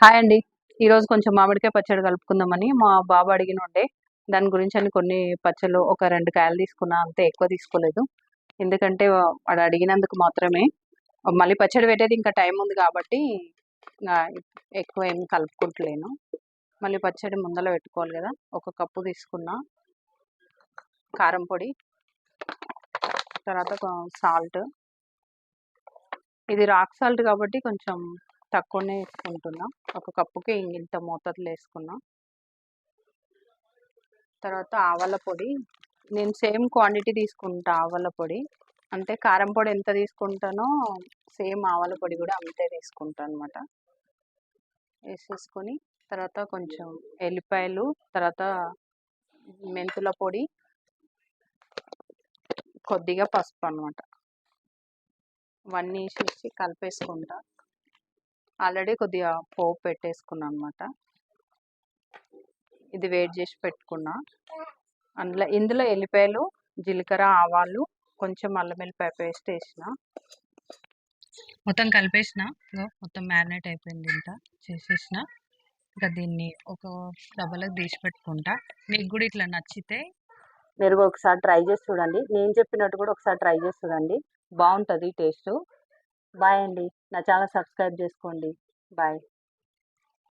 Hi అండి. ఈరోజు కొంచెం మామిడికాయ పచ్చడి కలుపుకుందామని మా బాబు అడిగినుండే. దాని గురించని కొన్ని పచ్చళ్ళు ఒక 2 కాయలు తీసుకున్నా. అంతే, ఎక్కువ తీసుకోలేదు. ఎందుకంటే వాడు అడిగినందుకు మాత్రమే. మళ్ళీ పచ్చడి పెట్టేది ఇంకా టైం ఉంది కాబట్టి ఆహ్, ఎక్కువ ఏం కలుపుకుంటలేను. మళ్ళీ పచ్చడి ముందల పెట్టుకోవాలి కదా! ఒక కప్పు తీసుకున్నా. కారం పొడి, తర్వాత సాల్ట్. ఇది రాక్ సాల్ట్ కాబట్టి కొంచెం తక్కువనే వేసుకుంటున్నా. ఒక కప్పుకి ఇంత మోతాదులో వేసుకున్నా. తర్వాత ఆవాల పొడి. నేను సేమ్ క్వాంటిటీ తీసుకుంటా ఆవాల పొడి. అంటే కారం పొడి ఎంత తీసుకుంటానో సేమ్ ఆవాల పొడి కూడా అంతే తీసుకుంటా అనమాట. వేసేసుకొని తర్వాత కొంచెం ఎల్లిపాయలు, తర్వాత మెంతుల పొడి, కొద్దిగా పసుపు అనమాట. ఇవన్నీ వేసేసి కలిపేసుకుంటా. ఆల్రెడీ కొద్దిగా పోపు పెట్టేసుకున్నా అనమాట. ఇది వేడి చేసి పెట్టుకున్నా. ఇందులో ఎల్లిపాయలు, జీలకర్ర, ఆవాలు, కొంచెం అల్లం వెల్లిపాయ పేస్ట్ వేసిన. మొత్తం కలిపేసిన. మొత్తం మ్యారినేట్ అయిపోయింది. ఇంత చేసేసిన. ఇంకా దీన్ని ఒక డబ్బాలోకి తీసి పెట్టుకుంటా. మీకు కూడా ఇట్లా నచ్చితే మీరు ఒకసారి ట్రై చేసి చూడండి. నేను చెప్పినట్టు కూడా ఒకసారి ట్రై చేసి చూడండి. బాగుంటుంది టేస్ట్. బాయ్ అండి. నా ఛానల్ సబ్స్క్రైబ్ చేసుకోండి. బాయ్.